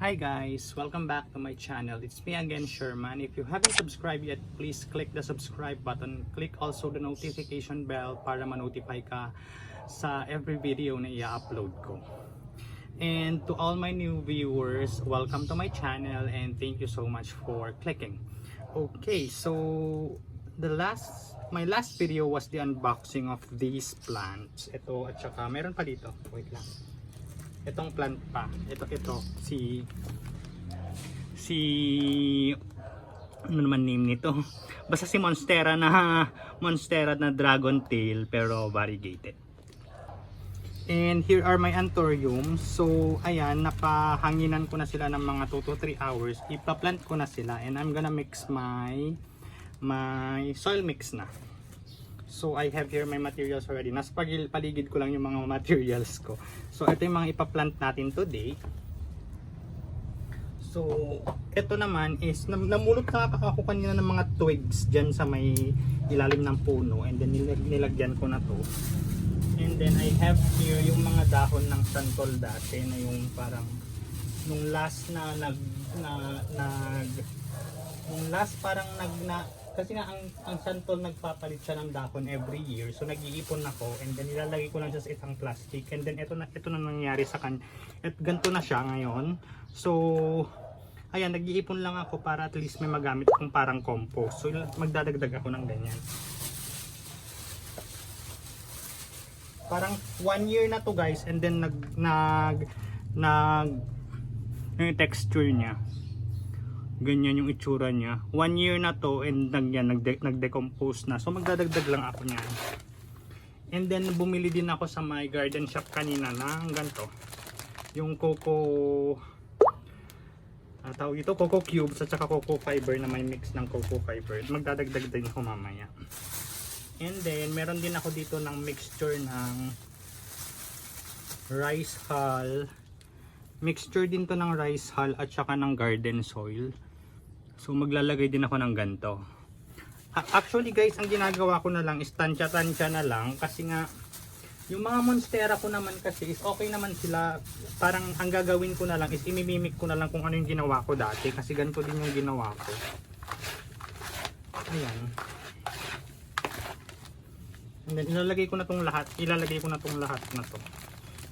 Hi guys, welcome back to my channel. It's me again, Sherman. If you haven't subscribed yet, please click the subscribe button. Click also the notification bell para ma-notify ka sa every video na i-upload ko. And to all my new viewers, welcome to my channel and thank you so much for clicking. Okay, so my last video was the unboxing of these plants. Ito at saka meron pa dito. Wait lang. Itong plant pa. Ito si ano naman name nito? Basta si Monstera na dragon tail pero variegated. And here are my anthuriums. So ayan, napahanginan ko na sila ng mga 2 to 3 hours. Ipa-plant ko na sila and I'm gonna mix my soil mix na. So I have here my materials already. Nasa paligid ko lang yung mga materials ko. So ito yung mga ipa-plant natin today. So ito naman is namulot na ako kanina ng mga twigs dyan sa may ilalim ng puno, and then nilagyan ko na to. And then I have here yung mga dahon ng santol dati na yung parang nung last kasi nga ang santol nagpapalit siya ng dahon every year. So nag-iipon ako and then nilalagay ko lang siya sa isang plastic, and then ito na nangyari sa kanya. At ganito na siya ngayon. So ayan, nag-iipon lang ako para at least may magamit akong parang compost. So magdadagdag ako ng ganyan. Parang 1 year na to guys, and then yung texture niya. Ganyan yung itsura niya. 1 year na to and nagdecompose na. So magdadagdag lang ako niyan. And then bumili din ako sa my garden shop kanina ng ganito. Yung coco coco cubes at saka coco fiber na may mix ng coco fiber. Magdadagdag din ako mamaya. And then meron din ako dito ng mixture ng rice hull. Mixture din to ng rice hull at saka ng garden soil. So maglalagay din ako ng ganito. Actually guys, ang ginagawa ko na lang is tansya-tansya na lang, kasi nga yung mga monstera ko naman kasi is okay naman sila. Parang ang gagawin ko na lang is imimimik ko na lang kung ano yung ginawa ko dati, kasi ganito din yung ginawa ko. Ayan. And then ilalagay ko na tong lahat na to.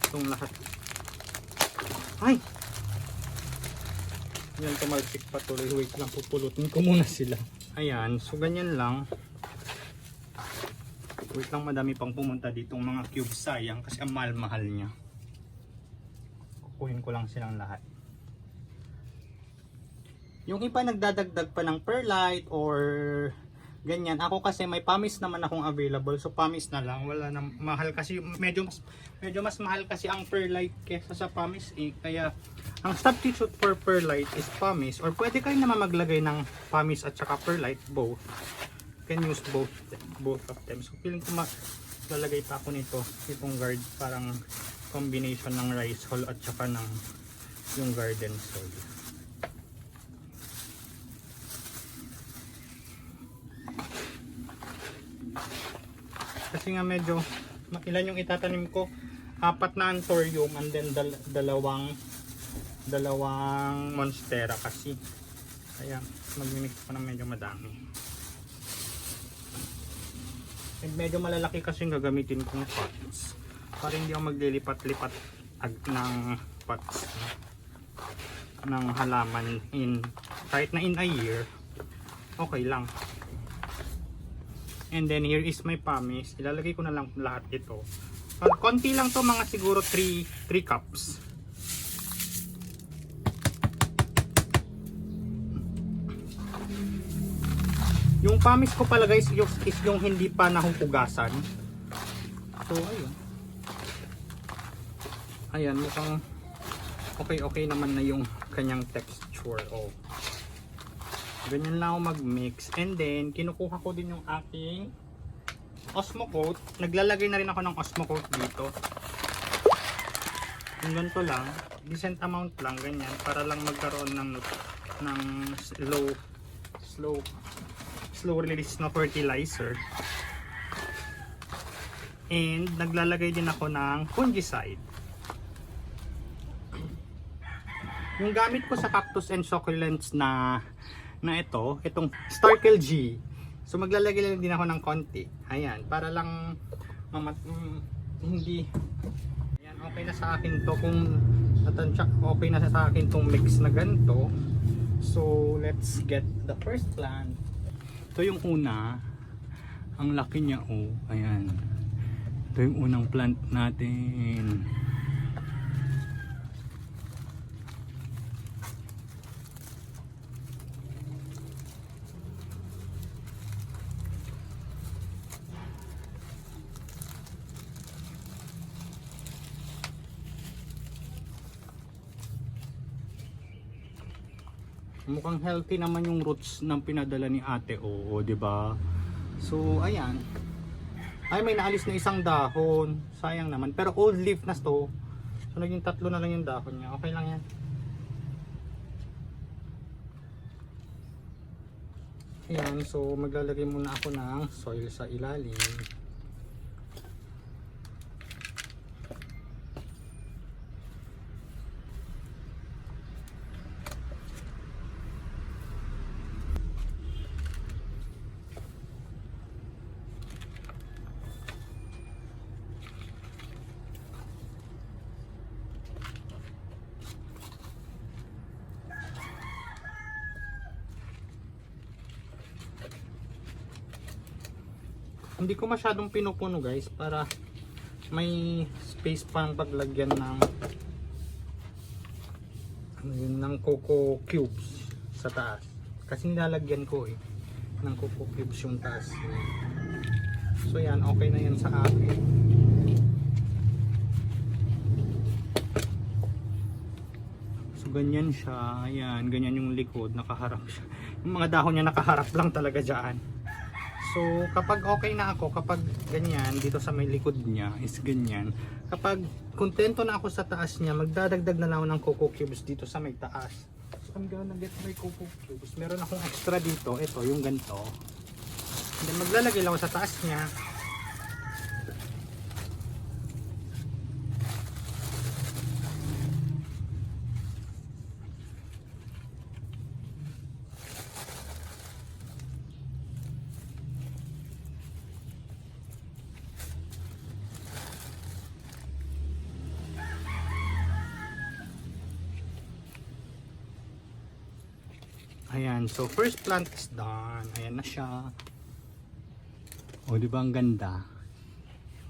Itong lahat. Ay! Yan, tumalsik pa tuloy. Wait lang, pupulutin ko muna sila. Ayan, so ganyan lang. Wait lang, madami pang pumunta ditong mga cubes. Sayang kasi ang mahal-mahal niya. Kukuhin ko lang silang lahat. Yung iba nagdadagdag pa ng perlite or ganyan. Ako kasi may pumice naman akong available. So pumice na lang. Wala na mahal kasi. Medyo mas mahal kasi ang perlite kesa sa pumice eh. Kaya ang substitute for perlite is pumice, or pwede kayo naman maglagay ng pumice at saka perlite, both. You can use both of them. So feeling ko lalagay pa ako nito, itong guard, parang combination ng rice hull at saka ng yung garden soil. Kasi nga medyo ilan yung itatanim ko, 4 na anthurium and then dalawang monstera kasi. Kaya magmimix ko ng medyo madami. And medyo malalaki kasi yung gagamitin kong pots para hindi ako maglilipat-lipat ng pots ng halaman kahit na in a year. Okay lang. And then here is my pumice. Ilalagay ko na lang lahat ito. Konti lang to, mga siguro 3 cups. Yung pumice ko pala guys is yung hindi pa nahuhugasan. So ayun. Ayan, mukhang okay naman na yung kanyang texture. Oh. Ganyan lang ako mag-mix. And then kinukuha ko din yung aking Osmocote. Naglalagay na rin ako ng Osmocote dito. Yung ganito lang, decent amount lang, ganyan, para lang magkaroon ng slow release na fertilizer. And naglalagay din ako ng fungicide. Yung gamit ko sa cactus and succulents na itong Starkel G. So maglalagay lang din ako ng konti. Ayan, para lang hindi. Ayan, okay na sa akin to kung natansya, okay na sa akin tong mix na ganito. So let's get the first plant. Ito yung una. Ang laki niya, oh. Ayan. Ito yung unang plant natin. Mukhang healthy naman yung roots ng pinadala ni ate, oo, 'di ba? So ayan. Ay, may naalis na isang dahon. Sayang naman. Pero old leaf na to. So naging 3 na lang yung dahon niya. Okay lang yan. Ayan, so maglalagay muna ako ng soil sa ilalim. Hindi ko masyadong pinupuno guys para may space pang paglagyan ng ng coco cubes sa taas. Kasi nilalagyan ko ng coco cubes yung taas. So yan, okay na yan sa akin. So ganyan siya. Ayan, ganyan yung likod, nakaharap siya. Yung mga dahon niya nakaharap lang talaga dyan. So kapag okay na ako, kapag ganyan dito sa may likod niya is ganyan, kapag kontento na ako sa taas niya, magdadagdag na lang ako ng coco cubes dito sa may taas. So I'm gonna get my coco cubes. Meron akong extra dito, ito yung ganito. And then maglalagay lang ako sa taas niya. Ayan, so first plant is done. Ayan na siya. O, di ba ang ganda?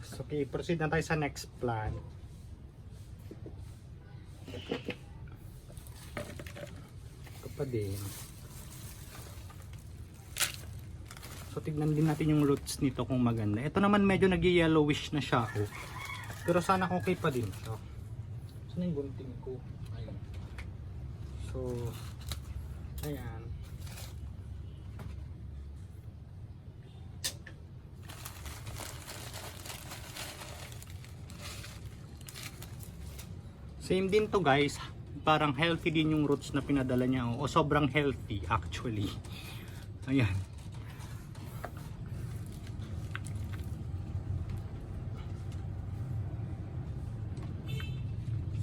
So, okay, proceed na tayo sa next plant. Ito pa din. So, tignan din natin yung roots nito kung maganda. Ito naman medyo nag-yellowish na siya. Oh. Pero sana okay pa din siya. Saan yung gunting ko? Ayan. So, ayan. Same din to guys. Parang healthy din yung roots na pinadala niya. O sobrang healthy actually. Ayan.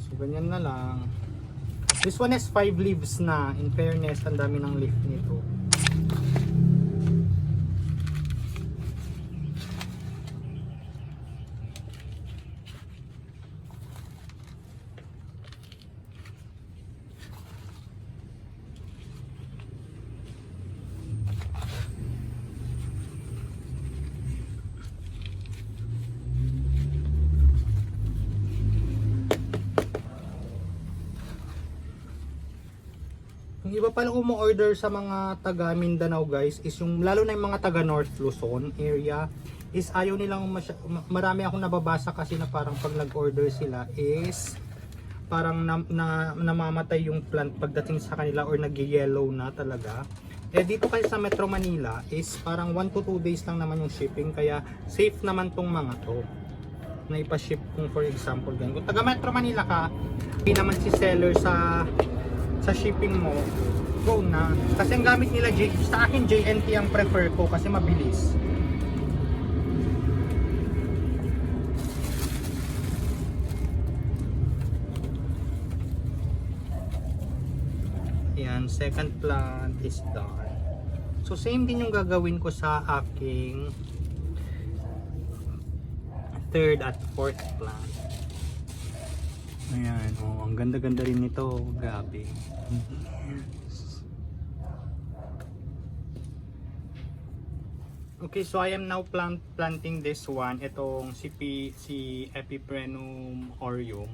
So ganyan na lang. This one has 5 leaves na. In fairness, ang dami ng leaf nito. Yung iba palang umu-order sa mga taga Mindanao guys is yung lalo na yung mga taga North Luzon area is ayaw nilang marami akong nababasa kasi na parang pag nag-order sila is parang namamatay yung plant pagdating sa kanila or nag-yellow na talaga. Eh dito kasi sa Metro Manila is parang 1 to 2 days lang naman yung shipping kaya safe naman tong mga to na ipa-ship kung for example ganun. Kung taga Metro Manila ka, hindi naman si seller sa shipping mo, go na. Kasi ang gamit nila, sa akin JNT ang prefer ko kasi mabilis. Yan, second plant is done. So same din yung gagawin ko sa aking third at fourth plant. Ayan, oh, ang ganda-ganda rin nito, grabe. Okay, so I am now planting this one, itong si Epipremnum aureum.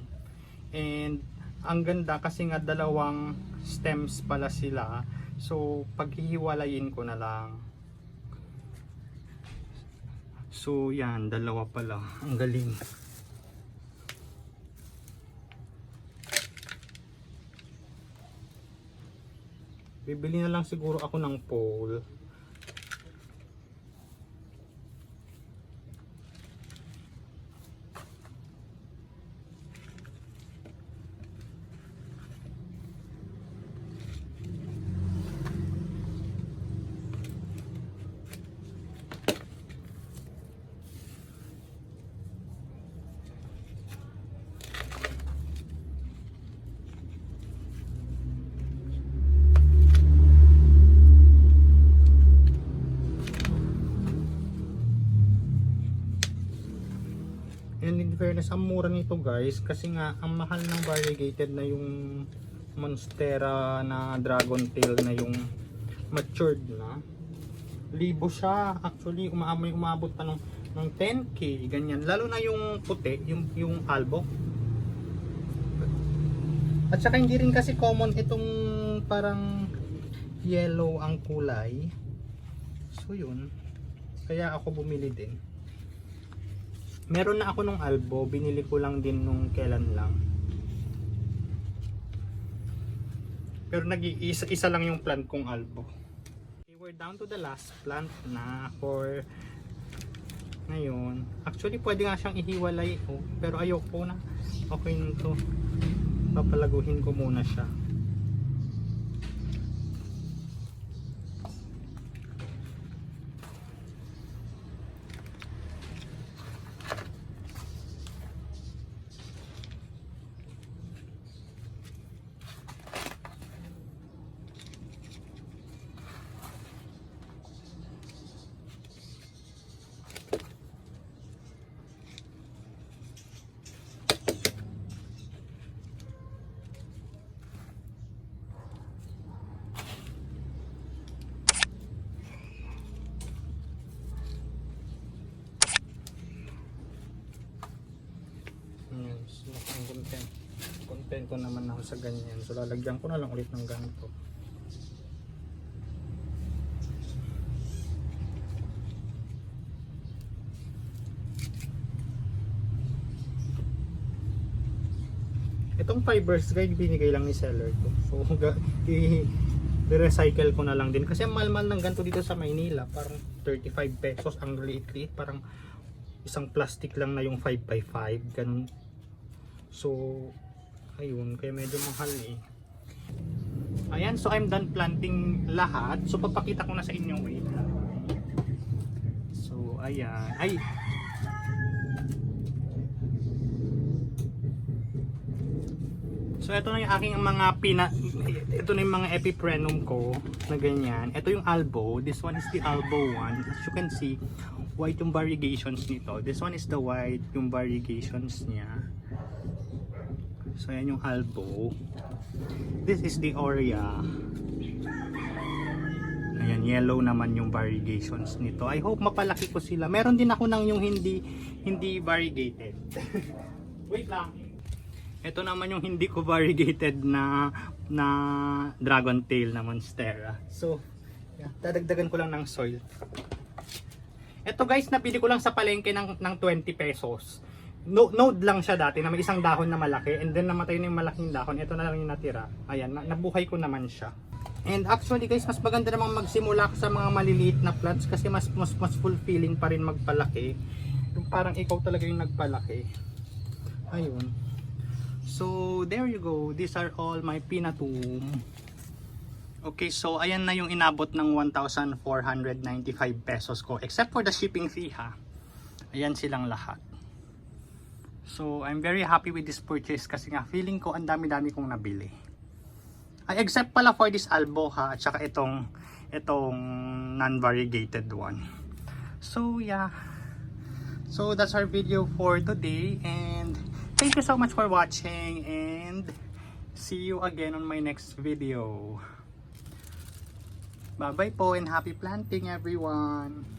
And ang ganda kasi nga dalawang stems pala sila. So paghihiwalayin ko na lang. So yan, dalawa pala. Ang galing. Bibili na lang siguro ako ng pole. And in fairness, ang mura nito guys, kasi nga ang mahal ng variegated na yung Monstera na Dragon Tail na yung matured na. Libo siya. Actually, umabot pa ng 10k, ganyan. Lalo na yung puti, yung albo. At saka hindi rin kasi common itong parang yellow ang kulay. So yun. Kaya ako bumili din. Meron na ako nung albo, binili ko lang din nung kailan lang. Pero nag-iisa lang yung plant kong albo. Okay, we're down to the last plant na for ngayon. Actually, pwede nga siyang ihiwalay, oh, pero ayoko na. Okay na to. Papalaguhin ko muna siya. Content ko naman ako sa ganyan, so lalagyan ko na lang ulit ng ganito. Itong fibers guys, binigay lang ni seller ko, so i-recycle ko na lang din kasi ang mahal-mahal ng ganito dito sa Maynila. Parang 35 pesos ang liit-liit, parang isang plastic lang na yung 5x5 ganun. So ayun, kaya medyo mahal eh. Ayan, so I'm done planting lahat. So papakita ko na sa inyo, wait lang. So ayan, ay so ito na yung aking mga ito na yung mga Epipremnum ko na ganyan. Ito yung albo, this one is the albo one. As you can see, white yung variegations nito. This one is the white, yung variegations niya. So yan yung albo. This is the aurea. Ayan, yellow naman yung variegations nito. I hope mapalaki ko sila. Meron din ako ng yung hindi variegated. Wait lang. Ito naman yung hindi ko variegated na dragon tail na monstera. So, yeah, dadagdagan ko lang ng soil. Ito guys, nabili ko lang sa palengke ng 20 pesos. Node lang siya dati na may isang dahon na malaki, and then namatay na yung malaking dahon. Ito na lang yung natira. Ayan, nabuhay ko naman siya. And actually guys, mas maganda namang magsimula sa mga maliliit na plants kasi mas fulfilling pa rin magpalaki. Yung parang ikaw talaga yung nagpalaki. Ayun. So there you go. These are all my Pinatum. Okay, so ayan na yung inabot ng 1,495 pesos ko, except for the shipping fee ha. Ayan silang lahat. So I'm very happy with this purchase kasi nga feeling ko ang dami-dami kong nabili. Ay, except pala for this albo ha, at saka itong non-variegated one. So yeah, so that's our video for today, and thank you so much for watching, and see you again on my next video. Bye bye po, and happy planting everyone.